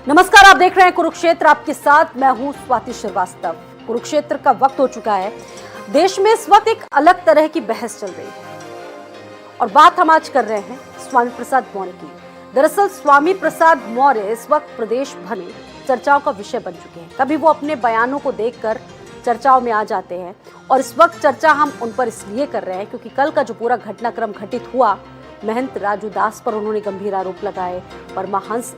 नमस्कार, आप देख रहे हैं कुरुक्षेत्र, आपके साथ मैं हूं स्वाति श्रीवास्तव। कुरुक्षेत्र का वक्त हो चुका है। देश में इस वक्त एक अलग तरह की बहस चल रही है और बात हम आज कर रहे हैं स्वामी प्रसाद मौर्य की। दरअसल स्वामी प्रसाद मौर्य इस वक्त प्रदेश भर में चर्चाओं का विषय बन चुके हैं। कभी वो अपने बयानों को देखकर चर्चाओं में आ जाते हैं और इस वक्त चर्चा हम उन पर इसलिए कर रहे हैं क्योंकि कल का जो पूरा घटनाक्रम घटित हुआ, महंत राजू दास पर उन्होंने गंभीर आरोप लगाए, परमहंस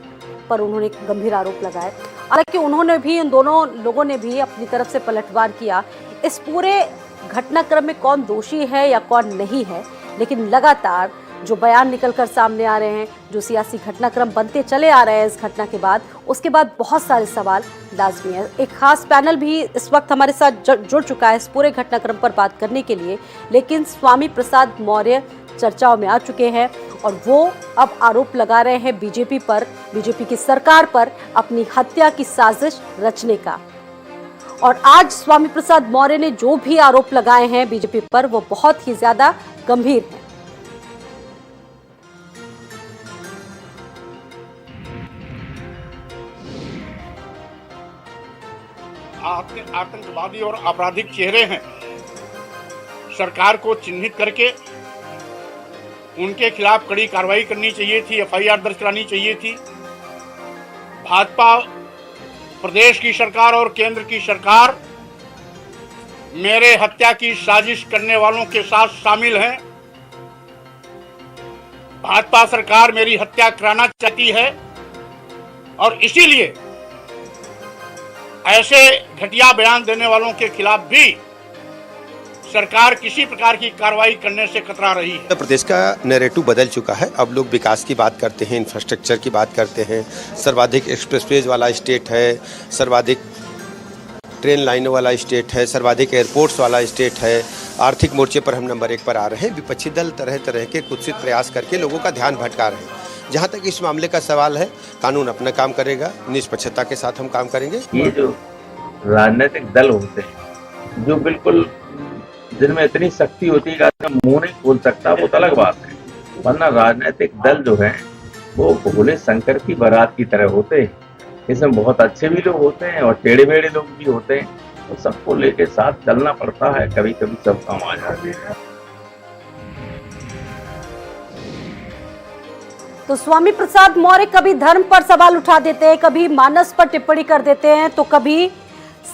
पर उन्होंने गंभीर आरोप लगाए। हालांकि उन्होंने भी, इन दोनों लोगों ने भी अपनी तरफ से पलटवार किया। इस पूरे घटनाक्रम में कौन दोषी है या कौन नहीं है, लेकिन लगातार जो बयान निकलकर सामने आ रहे हैं, जो सियासी घटनाक्रम बनते चले आ रहे हैं इस घटना के बाद, उसके बाद बहुत सारे सवाल लाजमी है। एक खास पैनल भी इस वक्त हमारे साथ जुड़ चुका है इस पूरे घटनाक्रम पर बात करने के लिए, लेकिन स्वामी प्रसाद मौर्य चर्चाओं में आ चुके हैं और वो अब आरोप लगा रहे हैं बीजेपी पर, बीजेपी की सरकार पर अपनी हत्या की साजिश रचने का। और आज स्वामी प्रसाद मौर्य ने जो भी आरोप लगाए हैं बीजेपी पर, वो बहुत ही ज्यादा गंभीर हैं। आतंकवादी और आपराधिक चेहरे हैं। सरकार को चिन्हित करके उनके खिलाफ कड़ी कार्रवाई करनी चाहिए थी, एफआईआर दर्ज करानी चाहिए थी। भाजपा प्रदेश की सरकार और केंद्र की सरकार मेरे हत्या की साजिश करने वालों के साथ शामिल हैं। भाजपा सरकार मेरी हत्या कराना चाहती है और इसीलिए ऐसे घटिया बयान देने वालों के खिलाफ भी सरकार किसी प्रकार की कार्रवाई करने से कतरा रही है। उत्तर प्रदेश का नैरेटिव बदल चुका है। अब लोग विकास की बात करते हैं, इंफ्रास्ट्रक्चर की बात करते हैं। सर्वाधिक एक्सप्रेसवेज वाला स्टेट है, सर्वाधिक ट्रेन लाइनों वाला स्टेट है, सर्वाधिक एयरपोर्ट्स वाला स्टेट है। आर्थिक मोर्चे पर हम नंबर 1 पर आ रहे हैं। विपक्षी दल तरह तरह के कुत्सित प्रयास करके लोगों का ध्यान भटका रहे हैं। जहाँ तक इस मामले का सवाल है, कानून अपना काम करेगा, निष्पक्षता के साथ हम काम करेंगे। ये जो राजनीतिक दल होते हैं, जो बिल्कुल जिनमें इतनी शक्ति होती है कि मुंह नहीं खोल सकता, वो अलग बात है। वरना राजनीतिक दल जो है वो भोले शंकर की बारात की तरह होते हैं। इसमें बहुत अच्छे भी लोग होते हैं और टेढ़े मेढ़े लोग भी होते हैं, तो सबको लेके साथ चलना पड़ता है। कभी कभी सब काम आ जाते हैं। तो स्वामी प्रसाद मौर्य कभी धर्म पर सवाल उठा देते हैं, कभी मानस पर टिप्पणी कर देते हैं, तो कभी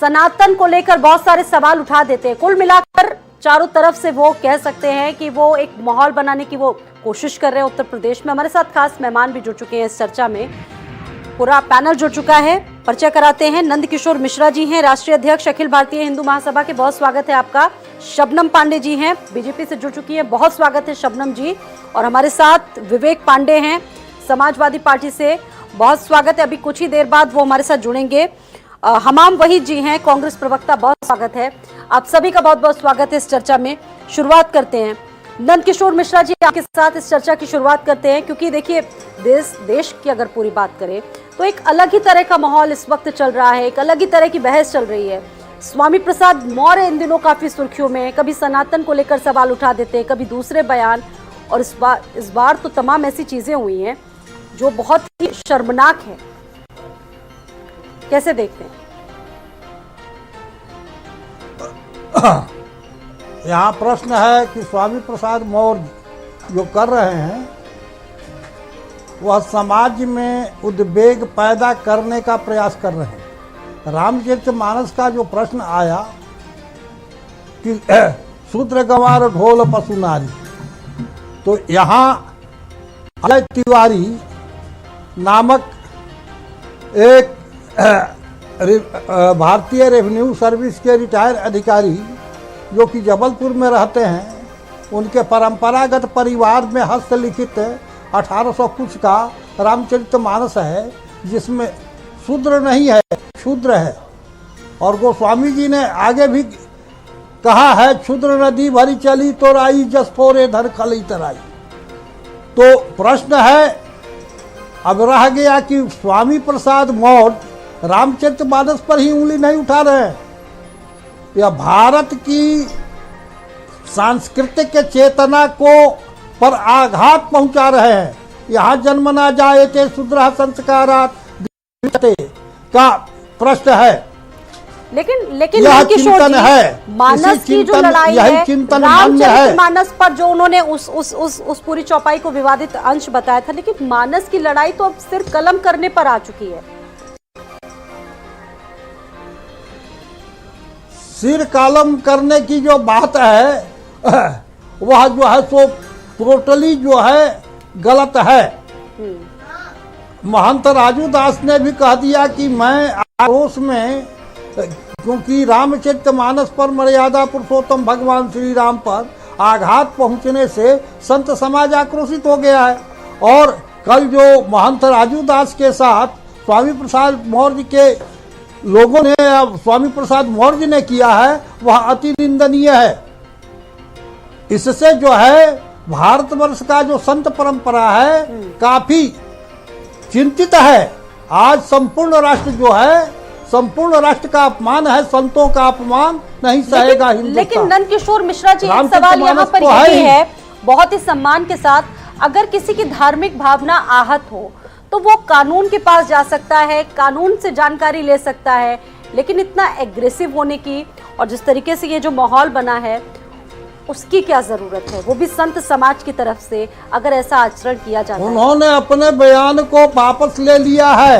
सनातन को लेकर बहुत सारे सवाल उठा देते हैं। कुल मिलाकर चारों तरफ से वो कह सकते हैं कि वो एक माहौल बनाने की वो कोशिश कर रहे हैं उत्तर प्रदेश में। हमारे साथ खास मेहमान भी जुड़ चुके हैं इस चर्चा में, पूरा पैनल जुड़ चुका है। परिचय कराते हैं, नंद किशोर मिश्रा जी हैं, राष्ट्रीय अध्यक्ष अखिल भारतीय हिंदू महासभा के, बहुत स्वागत है आपका। शबनम पांडे जी हैं, बीजेपी से जुड़ चुकी हैं, बहुत स्वागत है शबनम जी। और हमारे साथ विवेक पांडे हैं, समाजवादी पार्टी से, बहुत स्वागत है। अभी कुछ ही देर बाद वो हमारे साथ जुड़ेंगे। हमाम वहीद जी हैं, कांग्रेस प्रवक्ता, बहुत स्वागत है। आप सभी का बहुत बहुत स्वागत है इस चर्चा में। शुरुआत करते हैं नंद किशोर मिश्रा जी, आपके साथ इस चर्चा की शुरुआत करते हैं, क्योंकि देखिए देश की अगर पूरी बात करें तो एक अलग ही तरह का माहौल इस वक्त चल रहा है, एक अलग ही तरह की बहस चल रही है। स्वामी प्रसाद मौर्य इन दिनों काफी सुर्खियों में, कभी सनातन को लेकर सवाल उठा देते हैं, कभी दूसरे बयान, और इस बार तो तमाम ऐसी चीजें हुई हैं जो बहुत ही शर्मनाक है। कैसे देखते हैं? यहाँ प्रश्न है कि स्वामी प्रसाद मौर्य जो कर रहे हैं वह समाज में उद्वेग पैदा करने का प्रयास कर रहे हैं। रामचरितमानस का जो प्रश्न आया कि शूद्र गंवार ढोल पशु नारी, तो यहाँ अजय तिवारी नामक एक भारतीय रेवेन्यू सर्विस के रिटायर अधिकारी जो कि जबलपुर में रहते हैं, उनके परंपरागत परिवार में हस्तलिखित 1800 कुछ का रामचरितमानस है, जिसमें शूद्र नहीं है, शूद्र है। और गोस्वामी जी ने आगे भी कहा है, क्षुद्र नदी भरी चली तो राई, जस फोरे धर खली तराई। तो प्रश्न है, अब रह गया कि स्वामी प्रसाद मौर्य रामचरितमानस पर ही उंगली नहीं उठा रहे हैं, या भारत की सांस्कृतिक चेतना को पर आघात पहुंचा रहे हैं। यहाँ जन्म ना जाए थे शूद्र संस्कारात का प्रश्न है। लेकिन यह किशोर चिंतन जी, है, मानस इसी की जो चिंतन- लड़ाई यही है, चिंतन मान्य है। रामचरितमानस पर जो उन्होंने उस पूरी चौपाई को विवादित अंश बताया था, लेकिन मानस की लड़ाई तो अब सिर्फ कलम करने पर आ चुकी है। सिर कालम करने की जो बात है वह जो है सो टोटली जो है गलत है। महंत राजू दास ने भी कह दिया कि मैं आक्रोश में, क्योंकि रामचरितमानस पर मर्यादा पुरुषोत्तम भगवान श्री राम पर आघात पहुंचने से संत समाज आक्रोशित हो गया है। और कल जो महंत राजू दास के साथ स्वामी प्रसाद मौर्य के लोगों ने, स्वामी प्रसाद मौर्य ने किया है, वह अति निंदनीय है। इससे जो है भारतवर्ष का जो संत परंपरा है काफी चिंतित है। आज संपूर्ण राष्ट्र जो है, संपूर्ण राष्ट्र का अपमान है, संतों का अपमान नहीं सहेगा हिंदुस्तान। लेकिन नंद किशोर मिश्रा जी, एक रामचरित सवाल यहाँ मानस पर तो यह है भी ही। है, बहुत ही सम्मान के साथ, अगर किसी की धार्मिक भावना आहत हो तो वो कानून के पास जा सकता है, कानून से जानकारी ले सकता है, लेकिन इतना एग्रेसिव होने की और जिस तरीके से ये जो माहौल बना है उसकी क्या जरूरत है, वो भी संत समाज की तरफ से अगर ऐसा आचरण किया जाता है। उन्होंने अपने बयान को वापस ले लिया है।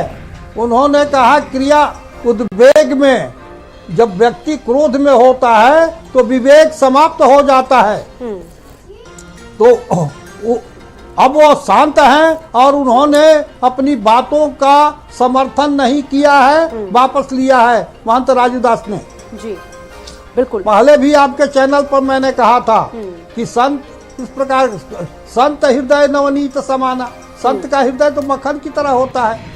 उन्होंने कहा क्रिया उद्वेग में, जब व्यक्ति क्रोध में होता है तो विवेक समाप्त हो जाता है। तो अब वो शांत हैं और उन्होंने अपनी बातों का समर्थन नहीं किया है, वापस लिया है महंत राजूदास ने। जी बिल्कुल, पहले भी आपके चैनल पर मैंने कहा था कि संत इस प्रकार, संत हृदय नवनीत समाना, संत का हृदय तो मक्खन की तरह होता है।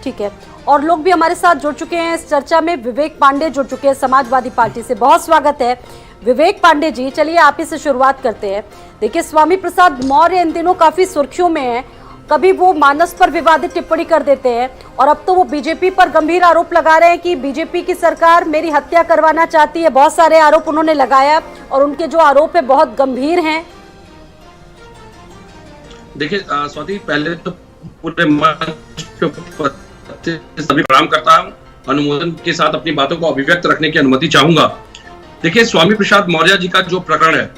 ठीक है। और लोग भी हमारे साथ जुड़ चुके हैं इस चर्चा में। विवेक पांडे जुड़ चुके हैं समाजवादी पार्टी से, बहुत स्वागत है विवेक पांडे जी। चलिए आप ही से शुरुआत करते हैं। देखिए, स्वामी प्रसाद मौर्य इन दिनों काफी सुर्खियों में हैं। कभी वो मानस पर विवादित टिप्पणी कर देते हैं और अब तो वो बीजेपी पर गंभीर आरोप लगा रहे हैं कि बीजेपी की सरकार मेरी हत्या करवाना चाहती है। बहुत सारे आरोप उन्होंने लगाया और उनके जो आरोप है बहुत गंभीर हैं। देखिए स्वाति, पहले तो पूरे मंच पे सभी प्रणाम करता हूं, अनुमोदन के साथ अपनी बातों को अभिव्यक्त रखने की अनुमति चाहूंगा। देखिए, स्वामी प्रसाद मौर्य जी का जो प्रकरण है,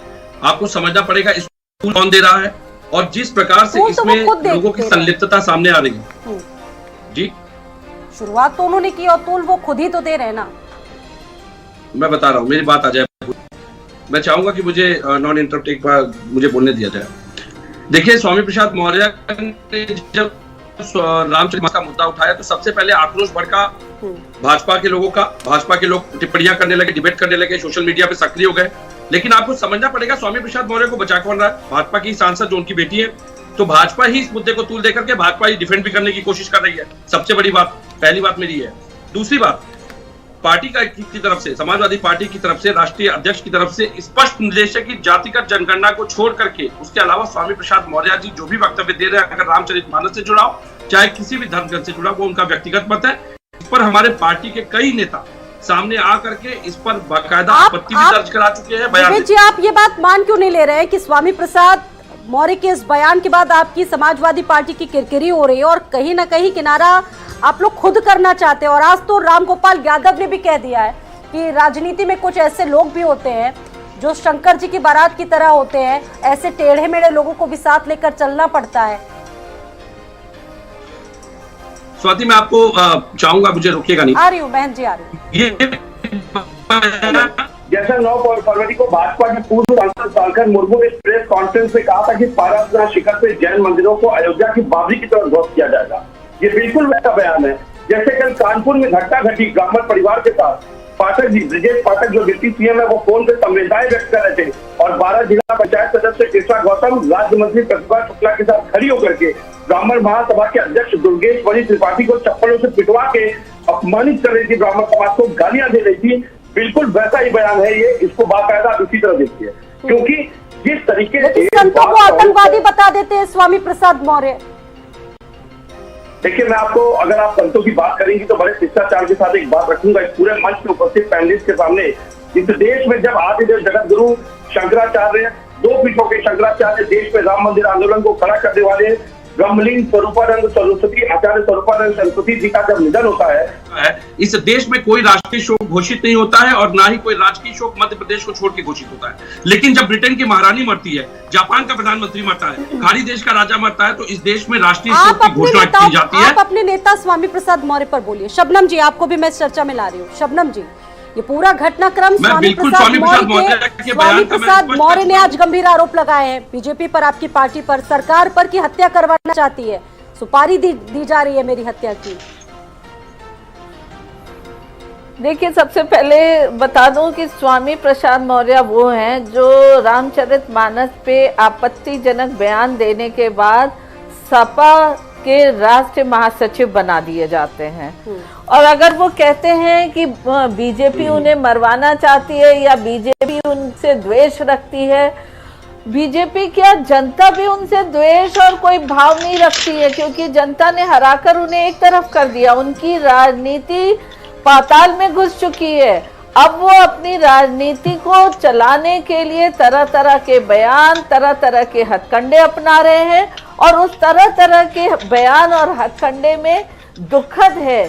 आपको समझना पड़ेगा इसको कौन दे रहा है और जिस प्रकार से इसमें लोगों की संलिप्तता सामने आ रही है। जी, शुरुआत तो उन्होंने की और तूल वो खुद ही तो दे रहे हैं ना। मैं बता रहा हूँ, मेरी बात आ जाए। मैं चाहूंगा कि मुझे नॉन इंटरप्ट एक बार मुझे बोलने दिया जाए। देखिए, स्वामी प्रसाद मौर्य ने जब रामचरितमानस का मुद्दा उठाया तो सबसे पहले आक्रोश भड़का भाजपा के लोगों का। भाजपा के लोग टिप्पणियां करने लगे, डिबेट करने लगे, सोशल मीडिया पे सक्रिय हो गए। लेकिन आपको समझना पड़ेगा, स्वामी प्रसाद मौर्य को बचा कौन रहा है? भाजपा की सांसद जो उनकी बेटी है, तो भाजपा ही इस मुद्दे को तूल देकर के भाजपा ही डिफेंड भी करने की कोशिश कर रही है। सबसे बड़ी बात, पहली बात मेरी है। दूसरी बात, पार्टी की तरफ से, समाजवादी पार्टी की तरफ से, राष्ट्रीय अध्यक्ष की तरफ से स्पष्ट निर्देश है कि जातिगत जनगणना को छोड़ करके उसके अलावा स्वामी प्रसाद मौर्य जी जो भी वक्तव्य दे रहे हैं, अगर रामचरितमानस से जुड़ा हो चाहे किसी भी धर्म ग्रंथ से जुड़ा, वो उनका व्यक्तिगत मत है। इस पर हमारे पार्टी के कई नेता सामने आ करके इस पर बाकायदा आपत्ति भी दर्ज करा चुके हैं। बयान जी, आप ये बात मान क्यों नहीं ले रहे हैं कि स्वामी प्रसाद मौर्य के इस बयान के बाद आपकी समाजवादी पार्टी की किरकिरी हो रही है और कहीं ना कहीं किनारा आप लोग खुद करना चाहते हैं? और आज तो रामगोपाल यादव ने भी कह दिया है कि राजनीति में कुछ ऐसे लोग भी होते हैं जो शंकर जी की बारात की तरह होते हैं, ऐसे टेढ़े मेढ़े लोगों को भी साथ लेकर चलना पड़ता है। स्वाति, मैं आपको चाहूंगा, मुझे रोकिएगा नहीं। आ रही हूँ बहन जी, आ रही हूँ। ये जैसा 9 फरवरी को भाजपा के पूर्व सांसद सालखन मुर्मू ने प्रेस कॉन्फ्रेंस में कहा था कि पारसनाथ शिखर से जैन मंदिरों को अयोध्या की बाबरी की तरह ध्वस्त किया जाएगा, ये बिल्कुल वैसा बयान है जैसे कल कानपुर में घटना घटी ब्राह्मण परिवार के साथ। पाठक जी, ब्रजेश पाठक जो डिप्टी सीएम है, वो फोन पे संवेदनाएं व्यक्त कर रहे थे और 12 जिला पंचायत सदस्य कृष्णा गौतम, राज्य मंत्री प्रतिभा शुक्ला के साथ खड़ी होकर के ब्राह्मण महासभा के अध्यक्ष दुर्गेश वरी त्रिपाठी को चप्पलों से पिटवा के अपमानित कर रही थी, ब्राह्मण समाज को गालियां दे रही थी। बिल्कुल वैसा ही बयान है ये, इसको बाकायदा इसी तरह देखिए, क्योंकि जिस तरीके से संतों को आतंकवादी बता देते हैं स्वामी प्रसाद मौर्य। देखिए, मैं आपको, अगर आप संतों की बात करेंगी तो बड़े शिष्टाचार के साथ एक बात रखूंगा इस पूरे मंच में उपस्थित पैनलिस्ट के सामने। इस देश में जब आदिदेव जगत गुरु शंकराचार्य, 2 पीठों के शंकराचार्य देश में राम मंदिर आंदोलन को खड़ा करने वाले ब्रह्मलीन स्वरूपानंद सरस्वती, आचार्य स्वरूपानंद सरस्वती जी का जब निधन होता है, इस देश में कोई राष्ट्रीय शोक घोषित नहीं होता है और ना ही कोई राजकीय शोक मध्य प्रदेश को छोड़ के घोषित होता है। लेकिन जब ब्रिटेन की महारानी मरती है, जापान का प्रधानमंत्री मरता है, खाड़ी देश का राजा मरता है, तो इस देश में राष्ट्रीय शोक की घोषणा की जाती है। आप अपने नेता स्वामी प्रसाद मौर्य पर बोलिए। शबनम जी, आपको भी मैं इस चर्चा में ला रही हूँ। शबनम जी, ये पूरा घटनाक्रम स्वामी प्रसाद मौर्य ने आज गंभीर आरोप लगाए हैं बीजेपी पर, आपकी पार्टी पर, सरकार पर कि हत्या करवाना चाहती है, सुपारी दी जा रही है मेरी हत्या की। देखिए, सबसे पहले बता दूं कि स्वामी प्रसाद मौर्य वो हैं जो रामचरितमानस पे आपत्तिजनक बयान देने के बाद सपा के राष्ट्रीय महासचिव बना दिए जाते हैं। और अगर वो कहते हैं कि बीजेपी उन्हें मरवाना चाहती है या बीजेपी उनसे द्वेष रखती है, बीजेपी क्या जनता भी उनसे द्वेष और कोई भाव नहीं रखती है, क्योंकि जनता ने हराकर उन्हें एक तरफ कर दिया। उनकी राजनीति पाताल में घुस चुकी है। अब वो अपनी राजनीति को चलाने के लिए तरह तरह के बयान, तरह तरह के हथकंडे अपना रहे हैं, और उस तरह तरह के बयान और हथकंडे में दुखद है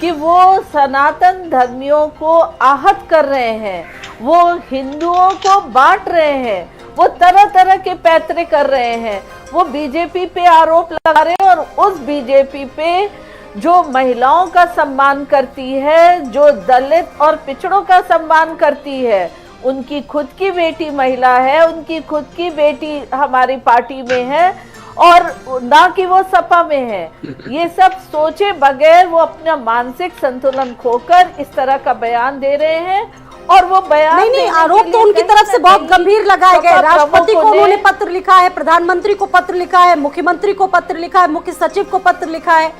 कि वो सनातन धर्मियों को आहत कर रहे हैं, वो हिंदुओं को बांट रहे हैं, वो तरह तरह के पैतरे कर रहे हैं, वो बीजेपी पे आरोप लगा रहे हैं। और उस बीजेपी पे जो महिलाओं का सम्मान करती है, जो दलित और पिछड़ों का सम्मान करती है, उनकी खुद की बेटी महिला है, उनकी खुद की बेटी हमारी पार्टी में है और ना कि वो सपा में है, ये सब सोचे बगैर वो अपना मानसिक संतुलन खोकर इस तरह का बयान दे रहे हैं। और वो बयान नहीं, आरोप तो उनकी तरफ से बहुत गंभीर लगाए गए। राष्ट्रपति को उन्होंने पत्र लिखा है, प्रधानमंत्री को पत्र लिखा है, मुख्यमंत्री को पत्र लिखा है, मुख्य सचिव को पत्र लिखा है।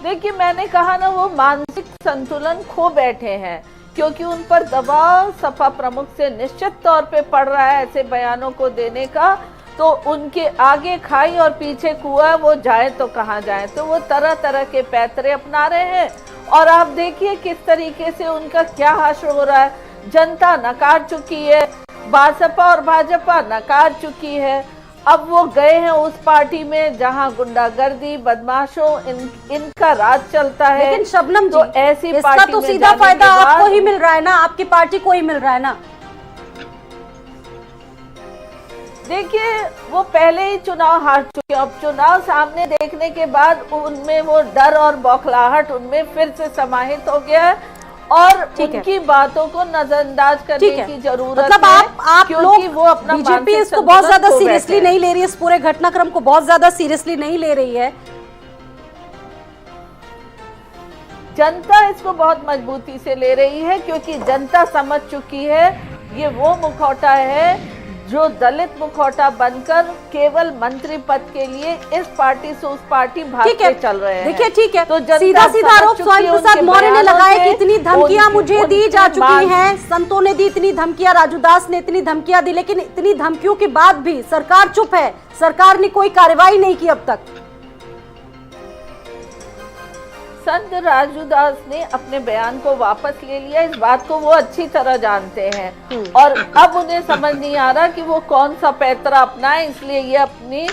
देखिए, मैंने कहा ना, वो मानसिक संतुलन खो बैठे हैं, क्योंकि उन पर दबाव सपा प्रमुख से निश्चित तौर पे पड़ रहा है ऐसे बयानों को देने का। तो उनके आगे खाई और पीछे कुआं, वो जाए तो कहाँ जाए। तो वो तरह तरह के पैतरे अपना रहे हैं। और आप देखिए किस तरीके से उनका क्या हाशिर हो रहा है। जनता नकार चुकी है, बसपा और भाजपा नकार चुकी है। अब वो गए हैं उस पार्टी में जहां गुंडागर्दी, बदमाशों, इनका राज चलता है। लेकिन शबनम जी, तो ऐसी इसका पार्टी तो में सीधा फायदा आपको ही मिल रहा है ना, आपकी पार्टी को ही मिल रहा है ना। देखिए, वो पहले ही चुनाव हार चुके हैं। अब चुनाव सामने देखने के बाद उनमें वो डर और बौखलाहट उनमें फिर से समाहित हो गया है और उनकी बातों को नजरअंदाज करने की जरूरत है। मतलब आप क्योंकि वो अपना बीजेपी इसको बहुत ज्यादा सीरियसली नहीं ले रही है, इस पूरे घटनाक्रम को बहुत ज्यादा सीरियसली नहीं ले रही है। जनता इसको बहुत मजबूती से ले रही है, क्योंकि जनता समझ चुकी है ये वो मुखौटा है जो दलित मुखौटा बनकर केवल मंत्री पद के लिए इस पार्टी से उस पार्टी भागते चल रहे हैं। देखिए, ठीक है, तो सीधा सीधा आरोप स्वामी प्रसाद मौर्य ने लगाया कि इतनी धमकियां मुझे दी जा चुकी हैं, संतों ने दी इतनी धमकियां, राजू दास ने इतनी धमकियां दी, लेकिन इतनी धमकियों के बाद भी सरकार चुप है, सरकार ने कोई कार्रवाई नहीं की अब तक। संत राजू दास ने अपने बयान को वापस ले लिया, इस बात को वो अच्छी तरह जानते हैं। और अब उन्हें समझ नहीं आ रहा कि वो कौन सा पैतरा अपनाए, इसलिए ये अपनी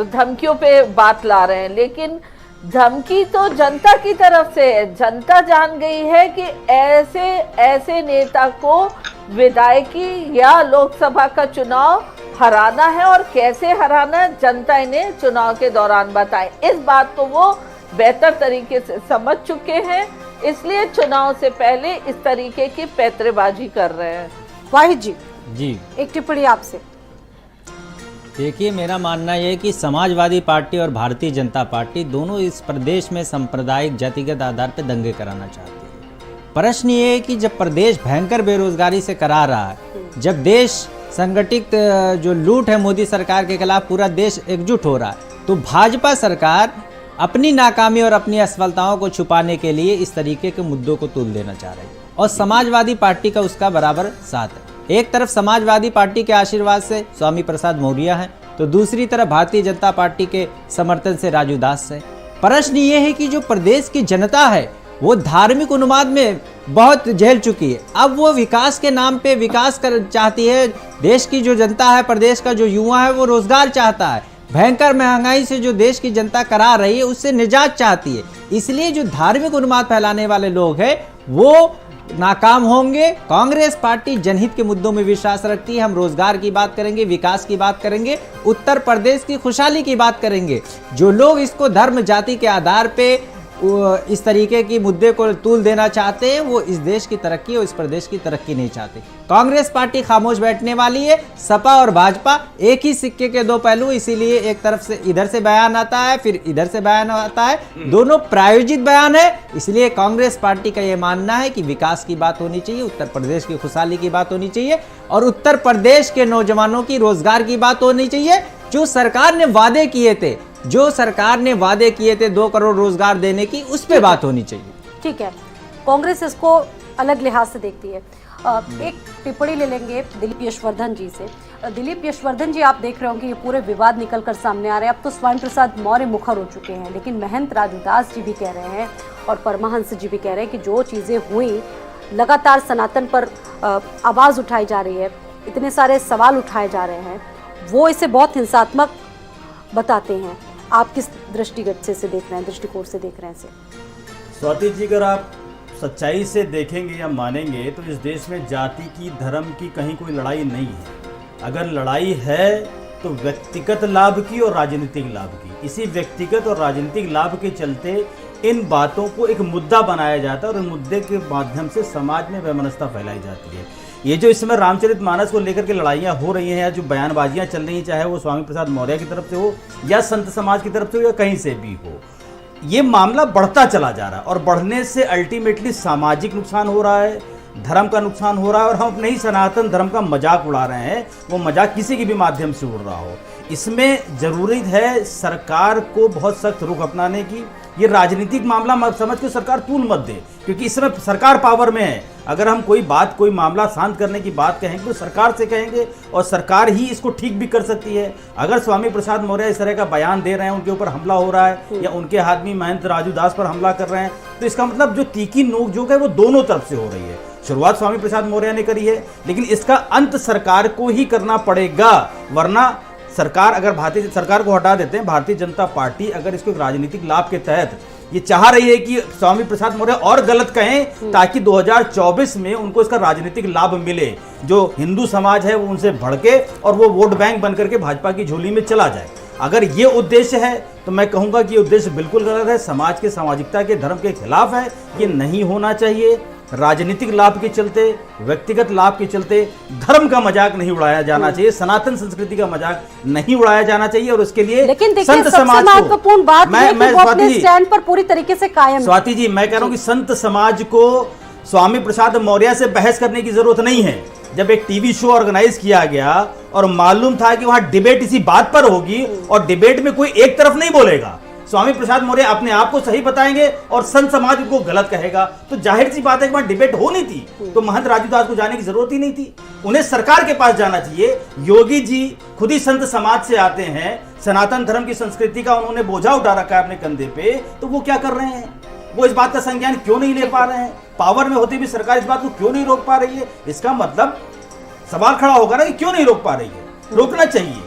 धमकियों पे बात ला रहे हैं। लेकिन धमकी तो जनता की तरफ से है। जनता जान गई है कि ऐसे नेता को विधायकी या लोकसभा का चुनाव हराना है, और कैसे हराना है जनता इन्हें चुनाव के दौरान बताए। इस बात को वो बेहतर तरीके से समझ चुके हैं, इसलिए चुनाव से पहले इस तरीके की पैतरेबाजी कर रहे हैं। वाहिद जी, एक टिप्पणी आपसे। देखिए, मेरा मानना यह है कि समाजवादी पार्टी और भारतीय जनता पार्टी दोनों इस प्रदेश में सांप्रदायिक जातिगत आधार पर दंगे कराना चाहती है। प्रश्न ये है कि जब प्रदेश भयंकर बेरोजगारी से करा रहा है, जब देश संगठित जो लूट है मोदी सरकार के खिलाफ पूरा देश एकजुट हो रहा है, तो भाजपा सरकार अपनी नाकामी और अपनी असफलताओं को छुपाने के लिए इस तरीके के मुद्दों को तूल देना चाह रही है। और समाजवादी पार्टी का उसका बराबर साथ है। एक तरफ समाजवादी पार्टी के आशीर्वाद से स्वामी प्रसाद मौर्य हैं, तो दूसरी तरफ भारतीय जनता पार्टी के समर्थन से राजू दास है। प्रश्न ये है कि जो प्रदेश की जनता है वो धार्मिक उन्माद में बहुत झेल चुकी है। अब वो विकास के नाम पे विकास कर चाहती है। देश की जो जनता है, प्रदेश का जो युवा है, वो रोजगार चाहता है। भयंकर महंगाई से जो देश की जनता करा रही है, उससे निजात चाहती है। इसलिए जो धार्मिक उन्माद फैलाने वाले लोग हैं वो नाकाम होंगे। कांग्रेस पार्टी जनहित के मुद्दों में विश्वास रखती है। हम रोजगार की बात करेंगे, विकास की बात करेंगे, उत्तर प्रदेश की खुशहाली की बात करेंगे। जो लोग इसको धर्म जाति के आधार पे इस तरीके की मुद्दे को तूल देना चाहते हैं, वो इस देश की तरक्की और इस प्रदेश की तरक्की नहीं चाहते। कांग्रेस पार्टी खामोश बैठने वाली है। सपा और भाजपा एक ही सिक्के के दो पहलू, इसीलिए एक तरफ से इधर से बयान आता है, फिर इधर से बयान आता है, दोनों प्रायोजित बयान है। इसलिए कांग्रेस पार्टी का यह मानना है कि विकास की बात होनी चाहिए, उत्तर प्रदेश की खुशहाली की बात होनी चाहिए और उत्तर प्रदेश के नौजवानों की रोजगार की बात होनी चाहिए। जो सरकार ने वादे किए थे, 2 करोड़ रोजगार देने की, उस पे बात होनी चाहिए। ठीक है, कांग्रेस इसको अलग लिहाज से देखती है। एक टिप्पणी ले लेंगे दिलीप यशवर्धन जी से। दिलीप यशवर्धन जी, आप देख रहे हो कि ये पूरे विवाद निकल कर सामने आ रहे हैं। अब तो स्वामी प्रसाद मौर्य मुखर हो चुके हैं, लेकिन महंत राजूदास जी भी कह रहे हैं और परमहंस जी भी कह रहे हैं कि जो चीज़ें हुई, लगातार सनातन पर आवाज़ उठाई जा रही है, इतने सारे सवाल उठाए जा रहे हैं, वो इसे बहुत हिंसात्मक बताते हैं। आप किस दृष्टिगत से देख रहे हैं, दृष्टिकोण से देख रहे हैं इसे? स्वाति जी, अगर आप सच्चाई से देखेंगे या मानेंगे तो इस देश में जाति की, धर्म की कहीं कोई लड़ाई नहीं है। अगर लड़ाई है तो व्यक्तिगत लाभ की और राजनीतिक लाभ की। इसी व्यक्तिगत और राजनीतिक लाभ के चलते इन बातों को एक मुद्दा बनाया जाता है और इन मुद्दे के माध्यम से समाज में वैमनस्यता फैलाई जाती है। ये जो इस समय रामचरितमानस को लेकर के लड़ाइयाँ हो रही हैं या जो बयानबाजियाँ चल रही हैं, चाहे वो स्वामी प्रसाद मौर्य की तरफ से हो या संत समाज की तरफ से हो या कहीं से भी हो, ये मामला बढ़ता चला जा रहा है और बढ़ने से अल्टीमेटली सामाजिक नुकसान हो रहा है, धर्म का नुकसान हो रहा है और हम अपने ही सनातन धर्म का मजाक उड़ा रहे हैं। वो मजाक किसी के भी माध्यम से उड़ रहा हो, इसमें ज़रूरी है सरकार को बहुत सख्त रुख अपनाने की। ये राजनीतिक मामला मत समझ के सरकार तूल मत दे, क्योंकि इस समय सरकार पावर में है। अगर हम कोई मामला शांत करने की बात कहेंगे तो सरकार से कहेंगे और सरकार ही इसको ठीक भी कर सकती है। अगर स्वामी प्रसाद मौर्य इस तरह का बयान दे रहे हैं, उनके ऊपर हमला हो रहा है या उनके आदमी महंत राजूदास पर हमला कर रहे हैं, तो इसका मतलब जो तीखी नोकझोंक है वो दोनों तरफ से हो रही है। शुरुआत स्वामी प्रसाद मौर्य ने करी है, लेकिन इसका अंत सरकार को ही करना पड़ेगा, वरना सरकार अगर भारतीय सरकार को हटा देते हैं, भारतीय जनता पार्टी अगर इसको राजनीतिक लाभ के तहत ये चाह रही है कि स्वामी प्रसाद मौर्य और गलत कहें ताकि 2024 में उनको इसका राजनीतिक लाभ मिले, जो हिंदू समाज है वो उनसे भड़के और वो वोट बैंक बन करके भाजपा की झोली में चला जाए। अगर ये उद्देश्य है तो मैं कहूंगा कि ये उद्देश्य बिल्कुल गलत है, समाज के सामाजिकता के धर्म के खिलाफ है। ये नहीं होना चाहिए। राजनीतिक लाभ के चलते, व्यक्तिगत लाभ के चलते धर्म का मजाक नहीं उड़ाया जाना चाहिए, सनातन संस्कृति का मजाक नहीं उड़ाया जाना चाहिए और उसके लिए लेकिन देखिए संत सबसे समाज महत्वपूर्ण बात है कि वो अपने स्वाति स्टैंड पर पूरी तरीके से कायम। स्वाति जी, मैं कह रहा हूं कि संत समाज को स्वामी प्रसाद मौर्य से बहस करने की जरूरत नहीं है। जब एक टीवी शो ऑर्गेनाइज किया गया और मालूम था कि वहां डिबेट इसी बात पर होगी और डिबेट में कोई एक तरफ नहीं बोलेगा, स्वामी प्रसाद मौर्य अपने आप को सही बताएंगे और संत समाज को गलत कहेगा, तो जाहिर सी बात है कि वहां डिबेट होनी थी। तो महंत राजूदास को जाने की जरूरत ही नहीं थी, उन्हें सरकार के पास जाना चाहिए। योगी जी खुद ही संत समाज से आते हैं, सनातन धर्म की संस्कृति का उन्होंने बोझा उठा रखा है अपने कंधे पे, तो वो क्या कर रहे हैं? वो इस बात का संज्ञान क्यों नहीं ले पा रहे हैं? पावर में होते भी सरकार इस बात को क्यों नहीं रोक पा रही है? इसका मतलब सवाल खड़ा होगा ना कि क्यों नहीं रोक पा रही है? रोकना चाहिए।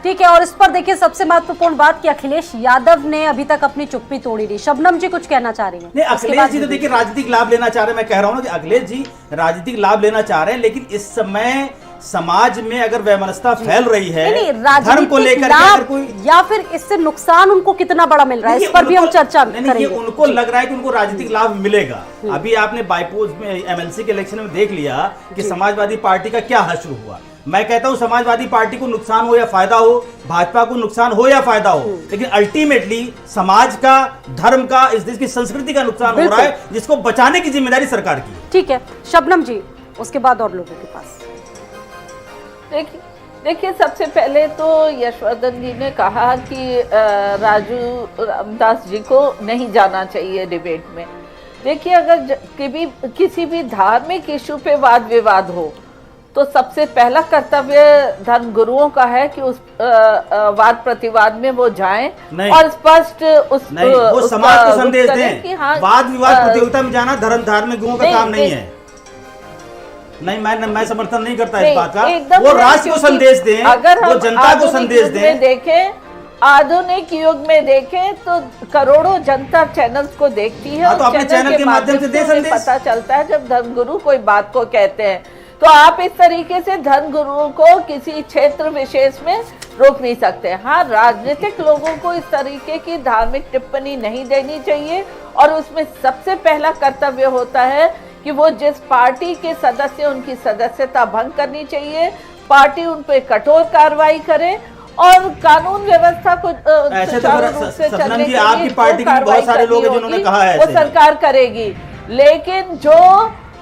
ठीक है, और इस पर देखिए सबसे महत्वपूर्ण बात कि अखिलेश यादव ने अभी तक अपनी चुप्पी तोड़ी नहीं। शबनम जी कुछ कहना चाह रही हैं? नहीं, अखिलेश जी तो देखिए राजनीतिक लाभ लेना चाह रहे हैं। मैं कह रहा हूं ना कि अखिलेश जी राजनीतिक लाभ लेना चाह रहे हैं, लेकिन इस समय समाज में अगर वैमनस्यता फैल रही है धर्म को लेकर के कोई, या फिर इससे नुकसान उनको कितना बड़ा मिल रहा है, इस पर भी हम चर्चा करेंगे। उनको लग रहा है कि उनको राजनीतिक लाभ मिलेगा। अभी आपने बाईपोज में एमएलसी के इलेक्शन में देख लिया कि समाजवादी पार्टी का क्या हश्र हुआ। मैं कहता हूं समाजवादी पार्टी को नुकसान हो या फायदा हो, भाजपा को नुकसान हो या फायदा हो, लेकिन अल्टीमेटली समाज का, धर्म का, इस देश की संस्कृति का नुकसान हो रहा है, जिसको बचाने की जिम्मेदारी सरकार की है। ठीक है शबनम जी, उसके बाद और लोगों के पास। देखिए सबसे पहले तो यशवर्धन जी ने कहा कि राजू रामदास जी को नहीं जाना चाहिए डिबेट में। देखिए अगर किसी भी धार्मिक इशू पे वाद विवाद हो तो सबसे पहला कर्तव्य धर्मगुरुओं का है कि उस वाद प्रतिवाद में वो जाएं नहीं। और स्पष्ट उस नहीं, वो उसका समाज को रुख संदेश करें कि दें। हाँ, वाद विवाद प्रतियोगिता में जाना धार्मिक गुरुओं का नहीं, काम नहीं नहीं। है। नहीं, मैं समर्थन नहीं करता नहीं, इस बात का। एकदम वो नहीं, राष्ट्र को क्योंकि संदेश दें, अगर वो हम जनता को आधुनिक संदेश युग में दें। देखें, आधुनिक युग में देखें तो करोड़ों जनता चैनल्स को देखती है। हाँ, तो और अपने चैनल के माध्यम से दे उन्हें संदेश। पता चलता है जब धर्मगुरु कोई बात को कहते हैं। तो आप इस तरीके से धर्मगुरुओं को किसी क्षेत्र विशेष में रोक नहीं सकते। हाँ, राजनीतिक लोगों को इस तरीके की धार्मिक टिप्पणी नहीं देनी चाहिए और उसमें सबसे पहला कर्तव्य होता है कि वो जिस पार्टी के सदस्य, उनकी सदस्यता भंग करनी चाहिए, पार्टी उन पर कठोर कार्रवाई करे और कानून व्यवस्था को ऐसे तो सुचारू रूप से सपना चलने जी, के आपकी लिए पार्टी के भी बहुत सारे लोग हैं जिन्होंने कहा है वो ऐसे। सरकार करेगी। लेकिन जो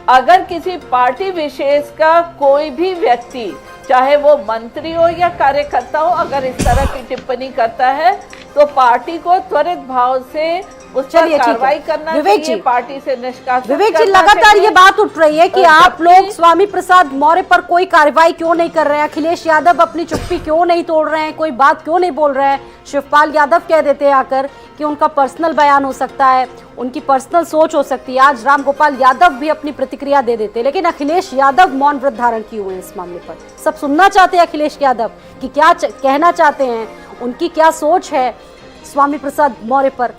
अगर किसी पार्टी विशेष का कोई भी व्यक्ति, चाहे वो मंत्री हो या कार्यकर्ता हो, अगर इस तरह की टिप्पणी करता है तो पार्टी को त्वरित भाव से उस पर कार्रवाई करना चाहिए, पार्टी से निष्कासित विवेक जी, करना लगातार चाहिए। ये बात उठ रही है कि आप लोग स्वामी प्रसाद मौर्य पर कोई कार्रवाई क्यों नहीं कर रहे हैं, अखिलेश यादव अपनी चुप्पी क्यों नहीं तोड़ रहे हैं, कोई बात क्यों नहीं बोल रहे हैं। शिवपाल यादव कह देते हैं आकर कि उनका पर्सनल बयान हो सकता है, उनकी पर्सनल सोच हो सकती है। आज रामगोपाल यादव भी अपनी प्रतिक्रिया दे देते, लेकिन अखिलेश यादव मौन व्रत धारण किए हुए हैं इस मामले पर। सब सुनना चाहते हैं अखिलेश यादव कि क्या कहना चाहते हैं, उनकी क्या सोच है स्वामी प्रसाद मौर्य पर।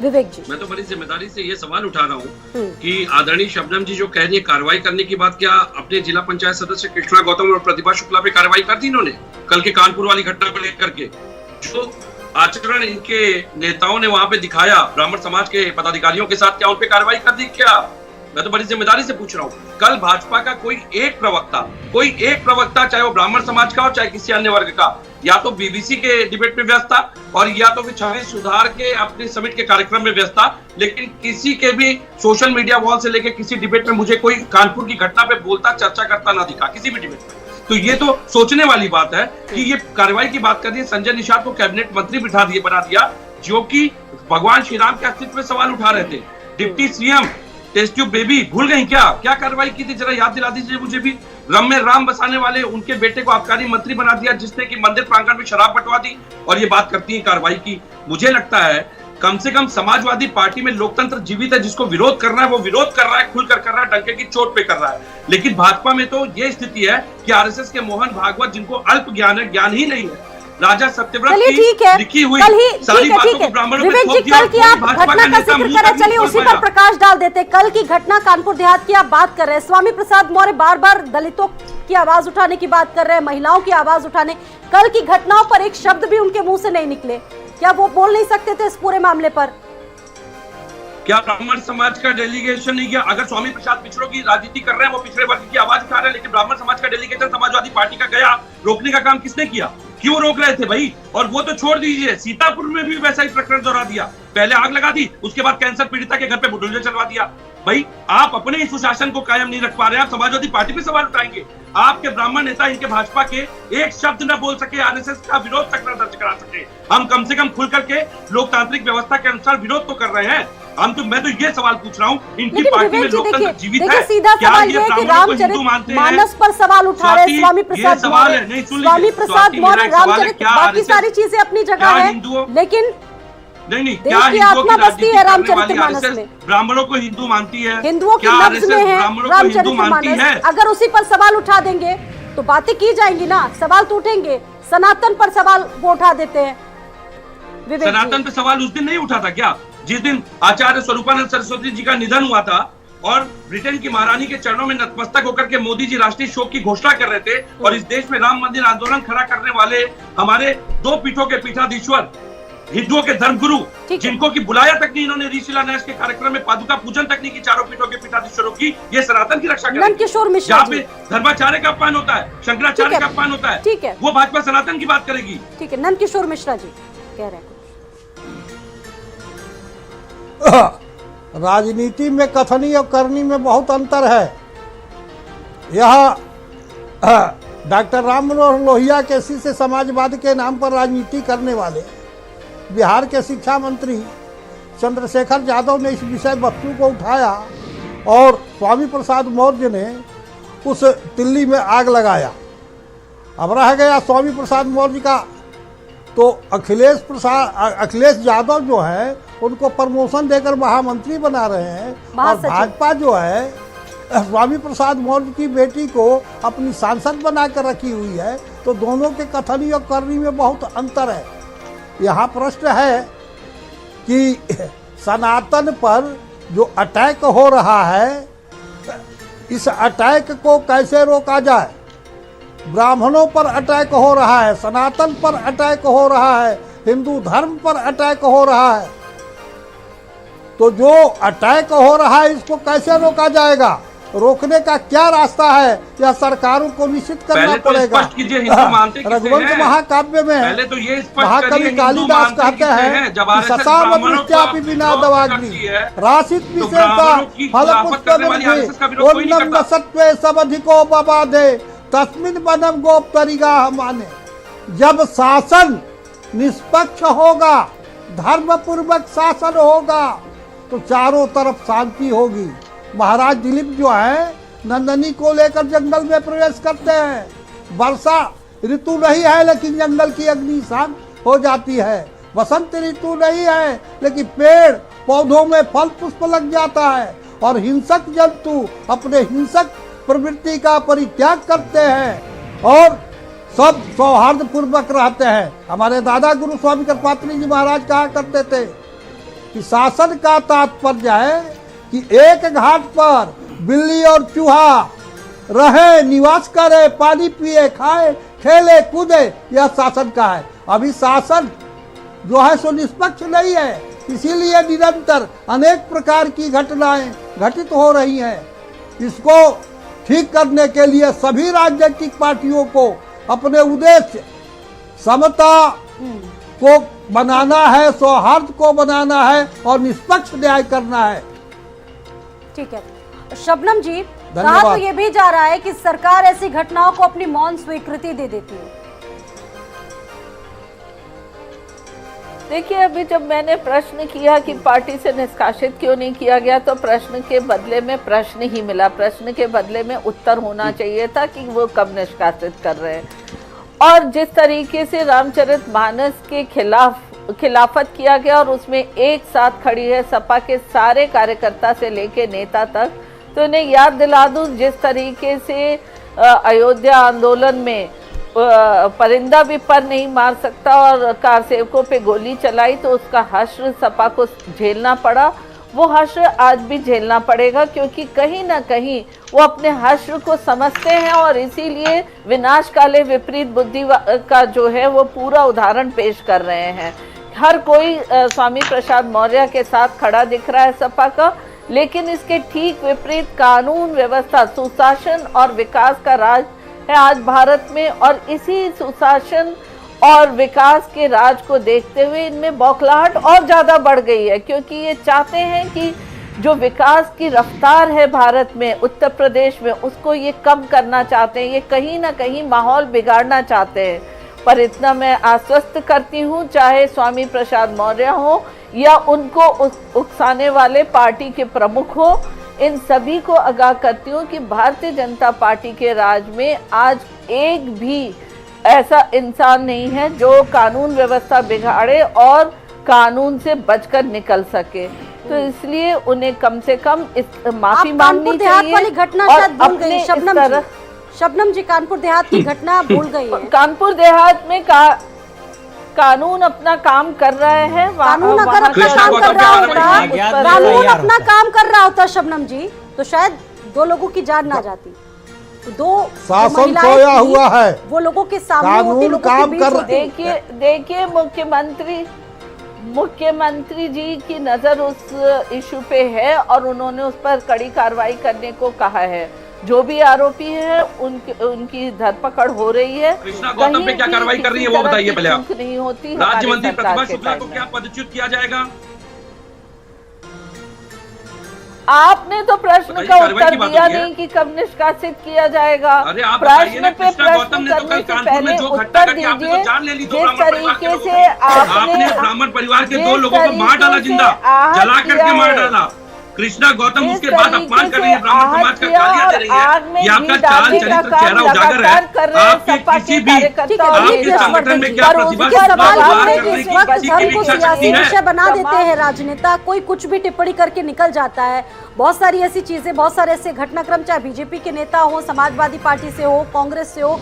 विवेक जी, मैं तो बड़ी जिम्मेदारी से ये सवाल उठा रहा हूँ कि आदरणीय शबनम जी जो कह रही है कार्रवाई करने की बात, क्या अपने जिला पंचायत सदस्य कृष्णा गौतम और प्रतिभा शुक्ला पे कार्रवाई कर दी इन्होंने? कल के कानपुर वाली घटना को लेकर के जो आचरण इनके नेताओं ने वहां पे दिखाया ब्राह्मण समाज के पदाधिकारियों के साथ, क्या उन पे कार्रवाई कर दी? क्या मैं तो बड़ी जिम्मेदारी से पूछ रहा हूँ। कल भाजपा का कोई एक प्रवक्ता चाहे वो ब्राह्मण समाज का हो चाहे किसी अन्य वर्ग का, या तो बीबीसी के डिबेट में व्यस्त था और या तो फिर छवि सुधार के अपने समिट के कार्यक्रम में व्यस्त था, लेकिन किसी के भी सोशल मीडिया वॉल से लेकर किसी डिबेट में मुझे कोई कानपुर की घटना पे बोलता चर्चा करता ना दिखा किसी भी डिबेट में। तो ये तो सोचने वाली बात है कि ये कार्रवाई की बात कर रही है। संजय निषाद को कैबिनेट मंत्री बना दिया, जो कि भगवान श्री राम के अस्तित्व में सवाल उठा रहे थे। Deputy CM test tube baby भूल गई क्या कार्रवाई की थी, जरा याद दिला दीजिए मुझे भी। रम में राम बसाने वाले उनके बेटे को आबकारी मंत्री बना दिया, जिसने कि मंदिर प्रांगण में शराब बंटवा दी, और ये बात करती है कार्रवाई की। मुझे लगता है कम से कम समाजवादी पार्टी में लोकतंत्र जीवित है, जिसको विरोध करना है वो विरोध कर रहा है, खुलकर कर रहा है, डंके की चोट पे कर रहा है। लेकिन भाजपा में तो ये स्थिति है कि आरएसएस के मोहन भागवत, जिनको अल्प ज्ञान है, ज्ञान ही नहीं है, राजा सत्यव्रत की लिखी हुई सारी बातों को ब्राह्मणों पे थोप दिया। कल की आप घटना का जिक्र करें, चलिए उसी पर प्रकाश डाल देते। कल की घटना कानपुर देहात की आप बात कर रहे हैं, स्वामी प्रसाद मौर्य बार बार दलितों की आवाज उठाने की बात कर रहे हैं, महिलाओं की आवाज उठाने। कल की घटनाओं पर एक शब्द भी उनके मुंह से नहीं निकले, क्या वो बोल नहीं सकते थे इस पूरे मामले पर? क्या ब्राह्मण समाज का डेलीगेशन नहीं गया? अगर स्वामी प्रसाद पिछड़ों की राजनीति कर रहे हैं, वो पिछड़े वर्ग की आवाज उठा रहे हैं, लेकिन ब्राह्मण समाज का डेलीगेशन समाजवादी पार्टी का गया, रोकने का काम किसने किया? क्यों रोक रहे थे भाई? और वो तो छोड़ दीजिए, सीतापुर में भी वैसा ही प्रकरण दोहरा दिया, पहले आग लगा दी, उसके बाद कैंसर पीड़िता के घर पे बुलडोजर चलवा दिया। भाई आप अपने ही सुशासन को कायम नहीं रख पा रहे, आप समाजवादी पार्टी पे सवाल उठाएंगे। आपके ब्राह्मण नेता इनके भाजपा के एक शब्द न बोल सके, आरएसएस का विरोध तक न दर्ज करा सके। हम कम से कम खुल करके लोकतांत्रिक व्यवस्था के अनुसार विरोध तो कर रहे हैं। मैं तो ये सवाल पूछ रहा हूँ, इनकी पार्टी में लोकतंत्र जीवित है? सीधा सवाल ये है कि रामचरित मानस पर सवाल उठा रहे हैं स्वामी प्रसाद मौर्य। स्वामी प्रसाद मौर्य, रामचरित, बाकी सारी चीजें अपनी जगह है, लेकिन नहीं, क्या हिंदुओं की राजनीति है रामचरितमानस में? ब्राह्मणों को हिंदू मानती है, हिंदुओं की नब्ज में है रामचरितमानस। अगर उसी पर सवाल उठा देंगे तो बातें की जाएंगी ना, सवाल तो उठेंगे। सनातन पर सवाल वो उठा देते हैं। सनातन पे सवाल उस दिन नहीं उठा था क्या, जिस दिन आचार्य स्वरूपानंद सरस्वती जी का निधन हुआ था और ब्रिटेन की महारानी के चरणों में नतमस्तक होकर के मोदी जी राष्ट्रीय शोक की घोषणा कर रहे थे, और इस देश में राम मंदिर आंदोलन खड़ा करने वाले हमारे दो पीठों के पीठाधीश्वर, हिंदुओं के धर्मगुरु, जिनको की बुलाया तक नहीं इन्होंने, ऋषिलान्यास के कार्यक्रम में पादुका पूजन तक नहीं की चारों पीठों के पीठाधीश्वरों की, ये सनातन की रक्षा करेंगे। नंदकिशोर मिश्रा जहाँ पे धर्माचार्य का अपमान होता है, शंकराचार्य का अपमान होता है, ठीक है, वो भाजपा सनातन की बात करेगी। ठीक है, नंदकिशोर मिश्रा जी कह रहे हैं राजनीति में कथनी और करनी में बहुत अंतर है। यह डॉक्टर राम मनोहर लोहिया के से समाजवाद के नाम पर राजनीति करने वाले बिहार के शिक्षा मंत्री चंद्रशेखर यादव ने इस विषय वस्तु को उठाया और स्वामी प्रसाद मौर्य ने उस दिल्ली में आग लगाया। अब रह गया स्वामी प्रसाद मौर्य का, तो अखिलेश यादव जो है उनको प्रमोशन देकर महामंत्री बना रहे हैं, और भाजपा जो है स्वामी प्रसाद मौर्य की बेटी को अपनी सांसद बनाकर रखी हुई है। तो दोनों के कथनी और करनी में बहुत अंतर है। यहाँ प्रश्न है कि सनातन पर जो अटैक हो रहा है, इस अटैक को कैसे रोका जाए। ब्राह्मणों पर अटैक हो रहा है, सनातन पर अटैक हो रहा है, हिंदू धर्म पर अटैक हो रहा है। तो जो अटैक हो रहा है इसको कैसे रोका जाएगा, रोकने का क्या रास्ता है, यह सरकारों को निश्चित करना पड़ेगा। रघुवंश महाकाव्य में पहले तो ये महाकवि कालिदास कहते हैं कि ससावृत्यापि विना दवाग्नि राशित विशेषा फल पुष्प सत्वे सबधिको बबाधे तस्मिन् वनम गोपतरिगा माने। जब शासन निष्पक्ष होगा, धर्म पूर्वक शासन होगा, तो चारों तरफ शांति होगी। महाराज दिलीप जो है नंदनी को लेकर जंगल में प्रवेश करते हैं। वर्षा ऋतु नहीं है लेकिन जंगल की अग्नि शांत हो जाती है। वसंत ऋतु नहीं है लेकिन पेड़ पौधों में फल पुष्प लग जाता है, और हिंसक जंतु अपने हिंसक प्रवृत्ति का परित्याग करते हैं और सब सौहार्द पूर्वक रहते हैं। हमारे दादा गुरु स्वामी कृपात्री जी महाराज कहा करते थे कि शासन का तात्पर्य है कि एक घाट पर बिल्ली और चूहा रहे, निवास करे, पानी पिए, खाए, खेले, कूदे, यह शासन का है। अभी शासन जो है सो निष्पक्ष नहीं है, इसीलिए निरंतर अनेक प्रकार की घटनाएं घटित हो रही हैं। इसको ठीक करने के लिए सभी राजनीतिक पार्टियों को अपने उद्देश्य समता को बनाना है, सौहार्द को बनाना है और निष्पक्ष न्याय करना है। ठीक है शबनम जी, कहा तो ये भी जा रहा है कि सरकार ऐसी घटनाओं को अपनी मौन स्वीकृति दे देती है। देखिए, अभी जब मैंने प्रश्न किया कि पार्टी से निष्कासित क्यों नहीं किया गया, तो प्रश्न के बदले में प्रश्न ही मिला। प्रश्न के बदले में उत्तर होना चाहिए था कि वो कब निष्कासित कर रहे हैं। और जिस तरीके से रामचरितमानस के खिलाफत किया गया और उसमें एक साथ खड़ी है सपा के सारे कार्यकर्ता से लेके नेता तक, तो इन्हें याद दिला दूं जिस तरीके से अयोध्या आंदोलन में परिंदा भी पर नहीं मार सकता और कार सेवकों पे गोली चलाई तो उसका हश्र सपा को झेलना पड़ा, वो हश्र आज भी झेलना पड़ेगा, क्योंकि कहीं ना कहीं वो अपने हश्र को समझते हैं और इसीलिए विनाश काले विपरीत बुद्धि का जो है वो पूरा उदाहरण पेश कर रहे हैं। हर कोई स्वामी प्रसाद मौर्य के साथ खड़ा दिख रहा है सपा का, लेकिन इसके ठीक विपरीत कानून व्यवस्था, सुशासन और विकास का राज है आज भारत में। और इसी सुशासन और विकास के राज को देखते हुए इनमें बौखलाहट और ज़्यादा बढ़ गई है, क्योंकि ये चाहते हैं कि जो विकास की रफ्तार है भारत में, उत्तर प्रदेश में, उसको ये कम करना चाहते हैं। ये कहीं ना कहीं माहौल बिगाड़ना चाहते हैं। पर इतना मैं आश्वस्त करती हूँ, चाहे स्वामी प्रसाद मौर्य हो या उनको उकसाने वाले पार्टी के प्रमुख हो, इन सभी को आगाह करती हूँ कि भारतीय जनता पार्टी के राज में आज एक भी ऐसा इंसान नहीं है जो कानून व्यवस्था बिगाड़े और कानून से बचकर निकल सके। तो इसलिए उन्हें कम से कम इस माफी मांगनी चाहिए। वाली घटना शायद भूल गई शबनम जी, कानपुर देहात की घटना भूल गई है। कानपुर देहात में कानून अपना काम कर रहे हैं। कानून अगर अपना काम कर रहा होता शबनम जी, तो शायद दो लोगों की जान ना जाती। तो दो शासन सोया हुआ है, वो लोगों के सामने कानून काम कर। देखिए मुख्यमंत्री जी की नजर उस इशू पे है और उन्होंने उस पर कड़ी कार्रवाई करने को कहा है। जो भी आरोपी है उनकी धरपकड़ हो रही है। कृष्णा गौतम पे क्या कार्रवाई कर रही है वो बताइए पहले आप। नहीं होती। राज्य मंत्री प्रतिभा शुक्ला को क्या पदच्युत किया जाएगा? आपने तो प्रश्न का उत्तर दिया नहीं कि कब निष्कासित किया जाएगा। प्रश्न पे प्रश्न करने से पहले उत्तर दीजिए। जिस तरीके से आपने ब्राह्मण परिवार के 2 लोगों को मार डाला, जिंदा जला करके मार डाला। कृष्णा गौतम जिस उसके बाद तरीके अपमान कर से रही है, ब्राह्मण समाज का गालियां दे रही आग में है, ये आपका घी चाल डालने का चरित्र काम चेहरा उजागर है। लगातार कर रहे हैं आपके सपा किसी के भी कार्यकर्ता और आपके नेता। संगठन में क्या पर प्रतिभा उनके सवाल बात है कि करने इस की वक्त किसी की धर्म भी को इच्छा शक्ति सियासी है। विषय बना देते हैं राजनेता, कोई कुछ भी टिप्पणी करके निकल जाता है। बहुत सारी ऐसी चीजें, बहुत सारे ऐसे घटनाक्रम, चाहे बीजेपी के नेता हो, समाजवादी पार्टी से हो, कांग्रेस से हो,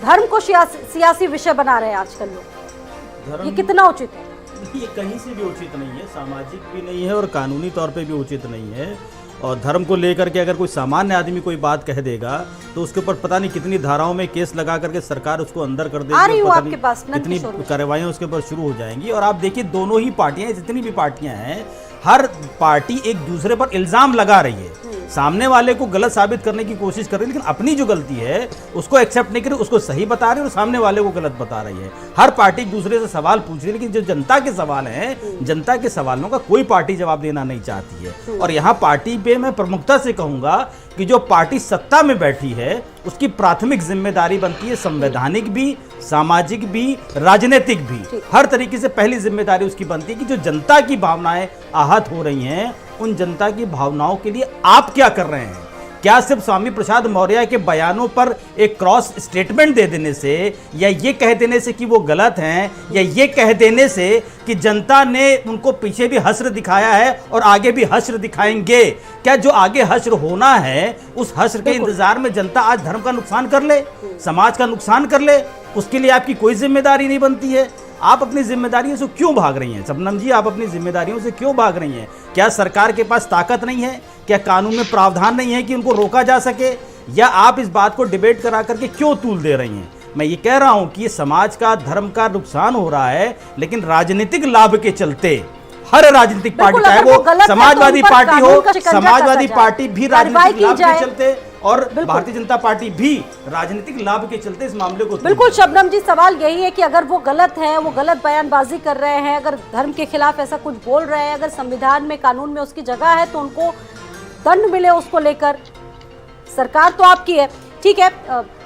धर्म को सियासी विषय बना रहे हैं आजकल लोग। ये कितना उचित है? ये कहीं से भी उचित नहीं है, सामाजिक भी नहीं है और कानूनी तौर पे भी उचित नहीं है। और धर्म को लेकर के अगर कोई सामान्य आदमी कोई बात कह देगा तो उसके ऊपर पता नहीं कितनी धाराओं में केस लगा करके सरकार उसको अंदर कर देगी। आ रही हूँ पता आपके नहीं पास, कितनी नंद किशोर। कार्रवाइयाँ उसके ऊपर शुरू हो जाएंगी। और आप देखिए दोनों ही पार्टियां, जितनी भी पार्टियां हैं, हर पार्टी एक दूसरे पर इल्जाम लगा रही है, सामने वाले को गलत साबित करने की कोशिश कर रही है, लेकिन अपनी जो गलती है उसको एक्सेप्ट नहीं कर रही, उसको सही बता रही है और सामने वाले को गलत बता रही है। हर पार्टी एक दूसरे से सवाल पूछ रही है, लेकिन जो जनता के सवाल हैं, जनता के सवालों का कोई पार्टी जवाब देना नहीं चाहती है। और यहाँ पार्टी पे मैं प्रमुखता से कहूंगा कि जो पार्टी सत्ता में बैठी है उसकी प्राथमिक जिम्मेदारी बनती है संवैधानिक भी, सामाजिक भी, राजनीतिक भी, हर तरीके से पहली जिम्मेदारी उसकी बनती है कि जो जनता की भावनाएं आहत हो रही हैं, उन जनता की भावनाओं के लिए आप क्या कर रहे हैं। क्या सिर्फ स्वामी प्रसाद मौर्य के बयानों पर एक क्रॉस स्टेटमेंट दे देने से, या ये कह देने से कि वो गलत हैं, या ये कह देने से कि जनता ने उनको पीछे भी हश्र दिखाया है और आगे भी हश्र दिखाएंगे, क्या जो आगे हश्र होना है उस हश्र के इंतजार में जनता आज धर्म का नुकसान कर ले, समाज का नुकसान कर ले, उसके लिए आपकी कोई जिम्मेदारी नहीं बनती है। आप अपनी जिम्मेदारियों से क्यों भाग रही हैं शबनम जी? आप अपनी जिम्मेदारियों से क्यों भाग रही हैं? क्या सरकार के पास ताकत नहीं है? क्या कानून में प्रावधान नहीं है कि उनको रोका जा सके? या आप इस बात को डिबेट करा करके क्यों तूल दे रही हैं? मैं ये कह रहा हूं कि समाज का, धर्म का नुकसान हो रहा है, लेकिन राजनीतिक लाभ के चलते हर राजनीतिक पार्टी, चाहे वो समाजवादी पार्टी हो, समाजवादी पार्टी भी राजनीतिक लाभ के चलते और भारतीय जनता पार्टी भी राजनीतिक लाभ के चलते इस मामले को। बिल्कुल शबनम जी, सवाल यही है कि अगर वो गलत है, वो गलत बयानबाजी कर रहे हैं, अगर धर्म के खिलाफ ऐसा कुछ बोल रहे हैं, अगर संविधान में, कानून में उसकी जगह है तो उनको दंड मिले उसको लेकर। सरकार तो आपकी है, ठीक है।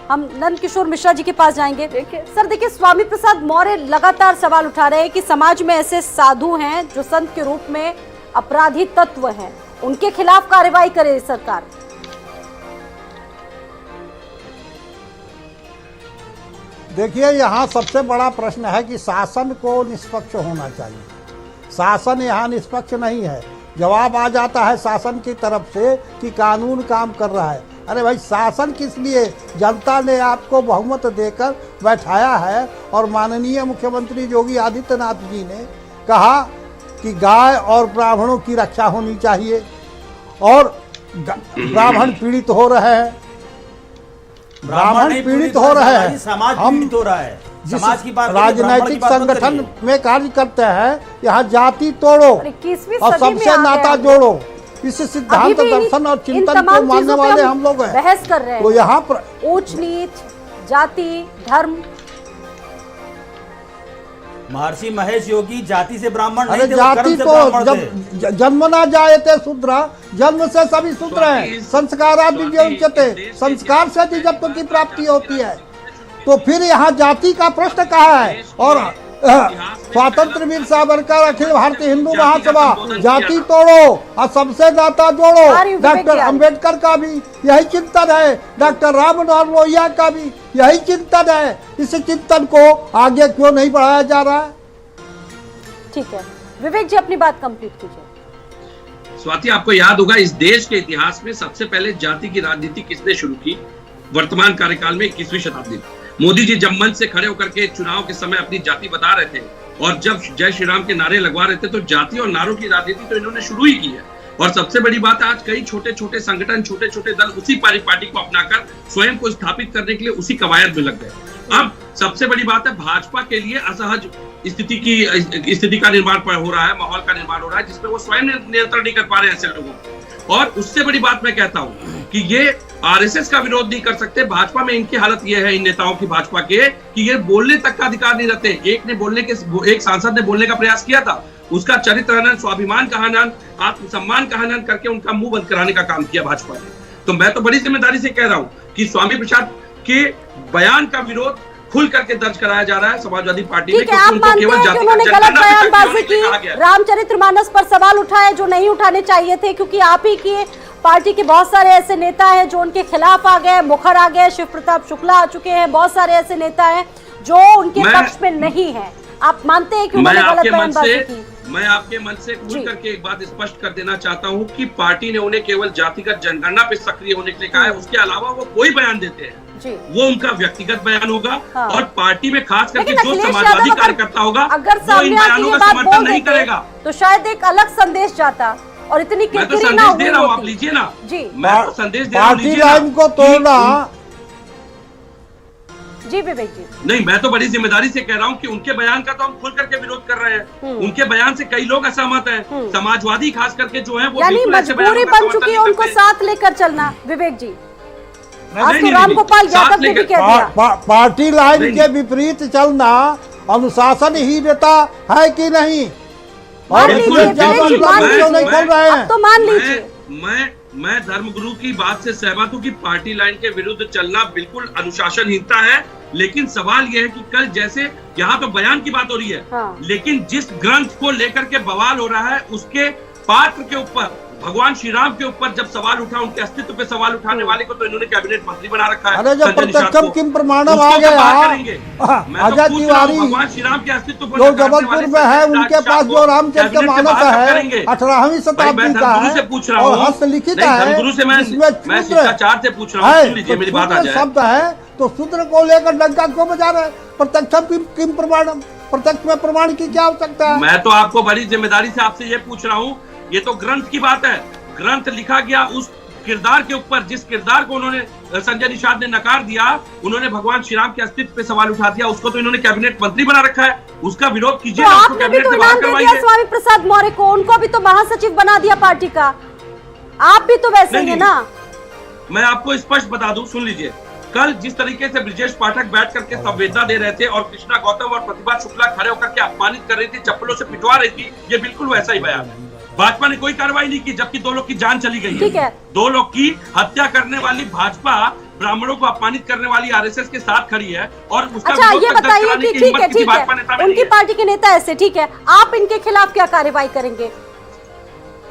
हम नंद किशोर मिश्रा जी के पास जाएंगे। सर देखिए, स्वामी प्रसाद मौर्य लगातार सवाल उठा रहे हैं कि समाज में ऐसे साधु हैं जो संत के रूप में अपराधी तत्व हैं, उनके खिलाफ कार्रवाई करे सरकार। देखिए, यहाँ सबसे बड़ा प्रश्न है कि शासन को निष्पक्ष होना चाहिए। शासन यहाँ निष्पक्ष नहीं है। जवाब आ जाता है शासन की तरफ से कि कानून काम कर रहा है। अरे भाई, शासन किस लिए? जनता ने आपको बहुमत देकर बैठाया है और माननीय मुख्यमंत्री योगी आदित्यनाथ जी ने कहा कि गाय और ब्राह्मणों की रक्षा होनी चाहिए और ब्राह्मण पीड़ित हो रहे हैं, ब्राह्मण पीड़ित हो रहे हैं, समाज पीड़ित हो रहा है। समाज की बात, राजनैतिक संगठन में कार्य करते हैं, यहाँ जाति तोड़ो और सबसे नाता जोड़ो, इस सिद्धांत, दर्शन और चिंतन को मानने वाले हम लोग हैं। बहस कर रहे हैं तो यहाँ पर ऊंच नीच, जाति, धर्म। महर्षि महेश योगी जाति से ब्राह्मण अरे जाति तो जन्मना जायते शूद्र, जन्म से सभी शूद्र हैं। संस्कारादि उच्यते, संस्कार से निजत्व की प्राप्ति होती है। तो फिर यहाँ जाति का प्रश्न कहाँ है? और स्वतंत्र वीर सावरकर, अखिल भारतीय हिंदू महासभा, जाति तोड़ो और सबसे नाता जोड़ो। डॉक्टर अंबेडकर का भी यही चिंतन है, डॉक्टर राम मनोहर लोहिया का भी यही चिंतन है। इस चिंतन को आगे क्यों नहीं बढ़ाया जा रहा है? ठीक है, विवेक जी अपनी बात कंप्लीट कीजिए। स्वाति, आपको याद होगा इस देश के इतिहास में सबसे पहले जाति की राजनीति किसने शुरू की? वर्तमान कार्यकाल में 21वीं शताब्दी में मोदी जी जब मंच से खड़े होकर के चुनाव के समय अपनी जाति बता रहे थे और जब जय श्री राम के नारे लगवा रहे थे, तो जाति और नारों की राजनीति तो इन्होंने शुरू ही की है। और सबसे बड़ी बात है, आज कई छोटे छोटे संगठन, छोटे छोटे दल उसी पार्टी को अपनाकर स्वयं को स्थापित करने के लिए उसी कवायद में लग गए। अब सबसे बड़ी बात है, भाजपा के लिए असहज स्थिति का निर्माण हो रहा है, माहौल का निर्माण हो रहा है, जिसमें वो स्वयं नियंत्रण नहीं कर पा रहे हैं ऐसे लोगों को। और उससे बड़ी बात मैं कहता हूं कि ये आरएसएस का विरोध नहीं कर सकते। भाजपा में इनकी हालत ये है, इन नेताओं की भाजपा के, कि ये बोलने तक का अधिकार नहीं रहते। एक सांसद ने बोलने का प्रयास किया था, उसका चरित्र हनन, स्वाभिमान का हनन, आत्मसम्मान का हनन करके उनका मुंह बंद कराने का काम किया भाजपा ने। तो मैं तो बड़ी जिम्मेदारी से कह रहा हूं कि स्वामी प्रसाद के बयान का विरोध खुल करके दर्ज कराया जा रहा है समाजवादी पार्टी में। ठीक है, आप मानते हैं कि उन्होंने गलत बयानबाजी की, रामचरितमानस पर सवाल उठाए जो नहीं उठाने चाहिए थे, क्योंकि आप ही की पार्टी के बहुत सारे ऐसे नेता हैं जो उनके खिलाफ आ गए, मुखर आ गए, शिव प्रताप शुक्ला आ चुके हैं, बहुत सारे ऐसे नेता हैं जो उनके पक्ष में नहीं है। आप मानते हैं कि उन्होंने गलत बयानबाजी की? मैं आपके मन से खुल करके एक बात स्पष्ट कर देना चाहता हूं कि पार्टी ने उन्हें केवल जातिगत जनगणना पे सक्रिय होने के लिए कहा है, उसके अलावा वो कोई बयान देते हैं वो उनका व्यक्तिगत बयान होगा। हाँ। और पार्टी में खास करके जो समाजवादी कार्यकर्ता होगा अगर वो इन बयानों का समर्थन नहीं करेगा, तो शायद एक अलग संदेश जाता और इतनी मैं तो संदेश दे रहा हूँ, आप लीजिए ना जी, मैं तो संदेश दे रहा हूँ, पार्टी लाइन को तोड़ना। जी विवेक जी, नहीं, मैं तो बड़ी जिम्मेदारी से कह रहा हूँ कि उनके बयान का तो हम खुल करके विरोध कर रहे हैं। उनके बयान से कई लोग असहमत हैं, समाजवादी खास करके जो है वो यानी मजबूरी बन चुकी है उनको साथ लेकर चलना। विवेक जी, आज तो रामगोपाल यादव ने भी कह दिया पार्टी लाइन के विपरीत चलना अनुशासनहीनता है कि नहीं? और क्यों नहीं खोल रहे हैं? तो मान लीजिए मैं धर्मगुरु की बात से सहमत हूँ कि पार्टी लाइन के विरुद्ध चलना बिल्कुल अनुशासनहीनता है, लेकिन सवाल यह है कि कल जैसे यहाँ तो बयान की बात हो रही है, हाँ। लेकिन जिस ग्रंथ को लेकर के बवाल हो रहा है उसके पात्र के ऊपर, भगवान श्री राम के ऊपर जब सवाल उठा, उनके अस्तित्व पे सवाल उठाने वाले को तो इन्होंने कैबिनेट मंत्री बना रखा है। अरे जब प्रत्यक्षम किम प्रमाणम आ गया, आजाद तिवारी भगवान श्री राम के अस्तित्व जो जबलपुर में है, उनके पास जो रामचरितमानस है 18वीं शताब्दी का है और हस्तलिखित है, मैं शिष्टाचार से पूछ रहा हूँ, लीजिए मेरी बात आ जाए, शब्द है तो शूद्र को लेकर डंका क्यों बजा रहे? प्रत्यक्षम किम प्रमाणम, प्रत्यक्ष में प्रमाण की क्या आवश्यकता है? मैं तो आपको बड़ी जिम्मेदारी से आपसे ये पूछ रहा हूँ, ये तो ग्रंथ की बात है, ग्रंथ लिखा गया उस किरदार के ऊपर, जिस किरदार को उन्होंने संजय निषाद ने नकार दिया, उन्होंने भगवान श्री राम के अस्तित्व पे सवाल उठा दिया, उसको तो इन्होंने कैबिनेट मंत्री बना रखा है, उसका विरोध कीजिए। तो आपने भी तो इनाम दे दिया स्वामी प्रसाद मौर्य को, उनको भी तो महासचिव बना दिया पार्टी का, आप भी तो वैसे ही है ना। मैं आपको स्पष्ट बता दूं, सुन लीजिए, कल जिस तरीके से ब्रिजेश पाठक बैठ करके संवेदना दे रहे थे और कृष्णा गौतम और प्रतिभा शुक्ला खड़े होकर के अपमानित कर रही थी, चप्पलों से पिटवा रही थी, ये बिल्कुल वैसा ही बयान है। भाजपा ने कोई कार्रवाई नहीं की, जबकि 2 लोग की जान चली गई है। 2 लोग की हत्या करने वाली भाजपा ब्राह्मणों को अपमानित करने वाली आरएसएस के साथ खड़ी है और उसका अच्छा ये बताइए कि ठीक है उनकी पार्टी के नेता ऐसे, ठीक है, आप इनके खिलाफ क्या कार्रवाई करेंगे?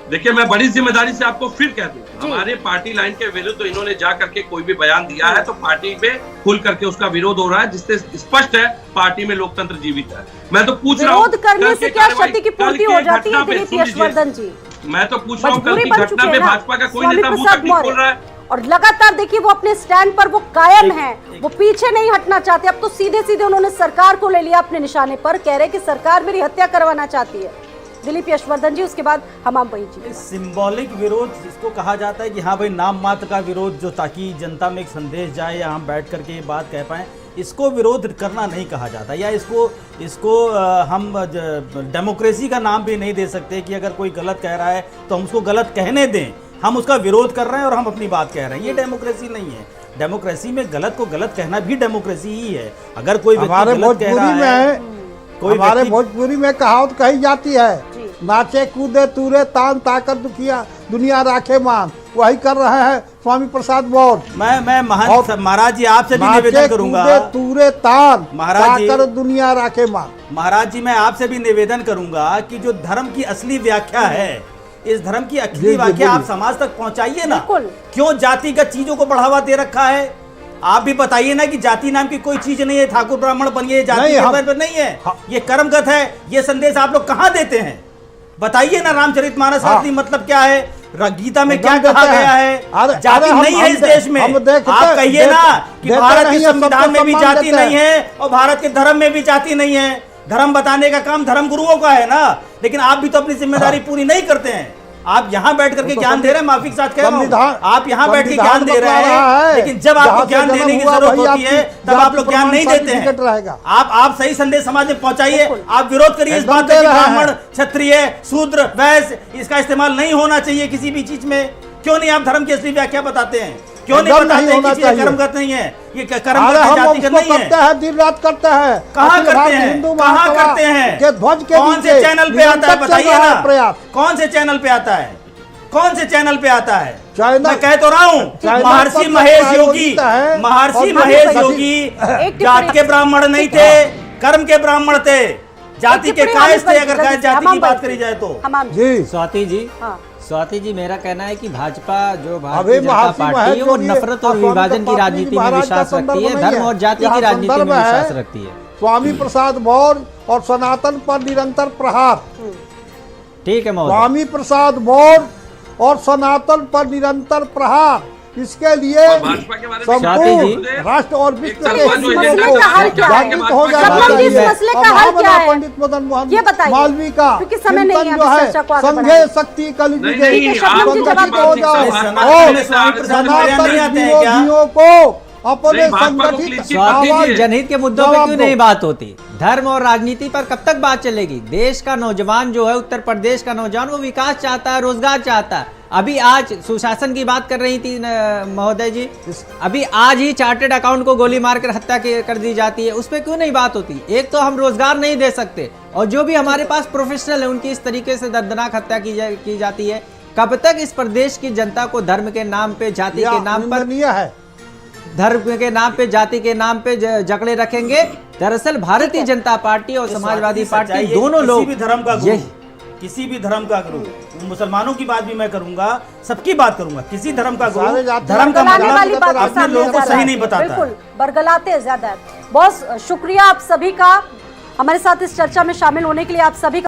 देखिए, मैं बड़ी जिम्मेदारी से आपको फिर कह दूं, हमारे पार्टी लाइन के विरुद्ध तो इन्होंने जा करके कोई भी बयान दिया है तो पार्टी में खुल करके उसका विरोध हो रहा है, जिससे स्पष्ट है पार्टी में लोकतंत्र जीवित है। मैं तो पूछ रहा हूँ, विरोध करने से क्या क्षति की पूर्ति हो जाती है दिलीप यशवर्धन जी? मैं तो पूछ रहा हूँ, कल की घटना में भाजपा का कोई नेता मुंह तक नहीं खोल रहा है और लगातार देखिए वो अपने स्टैंड पर वो कायम हैं, वो पीछे नहीं हटना चाहते। अब तो सीधे सीधे उन्होंने सरकार को ले लिया अपने निशाने पर, कह रहे कि सरकार मेरी हत्या करवाना चाहती है। दिलीप यशवर्धन जी, उसके बाद हमाम भाई जी। सिंबॉलिक विरोध जिसको कहा जाता है कि हाँ भाई नाम मात्र का विरोध, जो ताकि जनता में एक संदेश जाए या हम बैठ करके ये बात कह पाएं, इसको विरोध करना नहीं कहा जाता, या इसको हम डेमोक्रेसी का नाम भी नहीं दे सकते कि अगर कोई गलत कह रहा है तो हम उसको गलत कहने दें, हम उसका विरोध कर रहे हैं और हम अपनी बात कह रहे हैं, ये डेमोक्रेसी नहीं है। डेमोक्रेसी में गलत को गलत कहना भी डेमोक्रेसी ही है। अगर कोई हमारे भोजपुरी में कहावत कही जाती है, नाचे कूदे तूरे तान ताकत दुखिया दुनिया राखे मान, वही कर रहे हैं स्वामी प्रसाद मौर्य। मैं महाराज जी आपसे भी निवेदन करूंगा, तूरे तान महाराज जी दुनिया राखे मान। महाराज जी मैं आपसे भी निवेदन करूंगा कि जो धर्म की असली व्याख्या है, इस धर्म की असली व्याख्या आप समाज तक पहुंचाइए ना। क्यों जातिगत चीजों को बढ़ावा दे रखा है? आप भी बताइए ना कि जाति नाम की कोई चीज नहीं है, ठाकुर ब्राह्मण बनिए जाति पर नहीं है, ये कर्मगत है। ये संदेश आप लोग कहाँ देते हैं? बताइए ना, रामचरितमानस असली मतलब क्या है, गीता में क्या कहा गया है? जाति नहीं है इस देश में। आप कहिए ना कि भारत के संविधान में भी जाति नहीं है और भारत के धर्म में भी जाति नहीं है। धर्म बताने का काम धर्म गुरुओं का है ना, लेकिन आप भी तो अपनी जिम्मेदारी पूरी नहीं करते हैं। आप यहाँ बैठ करके ज्ञान दे रहे हैं, माफी के साथ कह रहा हूँ, आप यहाँ बैठ के ज्ञान दे रहे हैं, लेकिन जब आपको ज्ञान देने की जरूरत होती है तब आप लोग ज्ञान नहीं देते हैं। आप सही संदेश समाज में पहुंचाइए। आप विरोध करिए इस बात का कि ब्राह्मण, क्षत्रिय, शूद्र, वैश्य, इसका इस्तेमाल नहीं होना चाहिए किसी भी चीज में। क्यों नहीं आप धर्म की असली व्याख्या बताते हैं? क्यों नहीं बताते कि ये कर्मगत नहीं है, ये कर्मगत जातिगत नहीं है? दिन रात करते हैं। कहाँ करते हैं? कहाँ करते हैं? कौन से चैनल पे आता है बताइए ना? कौन से चैनल पे आता है? कौन से चैनल पे आता है? चाइना मैं कह तो रहा हूँ, चाइना महर्षि पर महेश प्रायोजित योगी, है। महर्षि और महेश टिप्पणी- योगी जात के ब्राह्मण नहीं थे, कर्म के ब्राह्मण थे, जाति के कायस थे। अगर जाति की बात करी जाए तो जी स्वाति जी, हाँ। स्वाति जी, मेरा कहना है कि भाजपा जो अभी भारतीय जनता महर्षि पार्टी महेश है वो योगी नफरत और स्वामी विभाजन की प्रसाद राजनीति जी में महाराज का विश्वास रखती है, संदर्भ नहीं धर्म और जाति यहाँ की राजनीति में संदर्भ है विश्वास रखती है। स्वामी प्रसाद मौर्य और सनातन पर निरंतर प्रहार। ठीक है महोदय। स्वामी प्रसाद मौर्य और सनातन पर निरंतर प्रहार, इसके लिए और भाजपा के बारे में संपूर्ण राष्ट्र और विश्व एक के सवाल जो हिंदुओं एजेंडा को का हल क्या है? जागृत हो जाना शबनम जी, इस चाहिए। मसले का और हल क्या महामना है? पंडित मदन मोहन ये बताइए, मालवीय का क्योंकि समय नहीं है चिंतन जो अब इस है, चर्चा को आगे समझे बढ़ाने। शक्ति कल नहीं, युगे नहीं, शबनम जी, जवाब हो दो। जाओ सनातन में स्वामी प्रसाद मौर्य नहीं आते हैं क्या? विरोधियों को अपने नहीं, भाजपा को संगठित क्लीन चिट आवाज दीजिए। जनहित के मुद्दों पे जवाब क्यों दो। नहीं बात होती? धर्म और राजनीति पर कब तक बात चलेगी? देश का नौजवान जो है, उत्तर प्रदेश का नौजवान, वो विकास चाहता है, रोजगार चाहता है। अभी आज सुशासन की बात कर रही थी महोदय जी, अभी आज ही चार्टर्ड अकाउंट को गोली मारकर हत्या कर दी जाती है, उस पर क्यों नहीं बात होती? एक तो हम रोजगार नहीं दे सकते, और जो भी हमारे पास प्रोफेशनल है उनकी इस तरीके से दर्दनाक हत्या की जाती है। कब तक इस प्रदेश की जनता को धर्म के नाम पे, जाति के नाम पर, धर्म के नाम पे, जाति के नाम पे जकड़े रखेंगे? दरअसल भारतीय जनता पार्टी और समाजवादी पार्टी दोनों लोग किसी भी धर्म का गुरु, मुसलमानों की बात भी मैं करूंगा, सबकी बात करूंगा, किसी धर्म का गुरु धर्म का वाली बात अपने लोगों को सही नहीं बताता। बिल्कुल बरगलाते ज्यादा है। बहुत शुक्रिया आप सभी का हमारे साथ इस चर्चा में शामिल होने के लिए। आप सभी का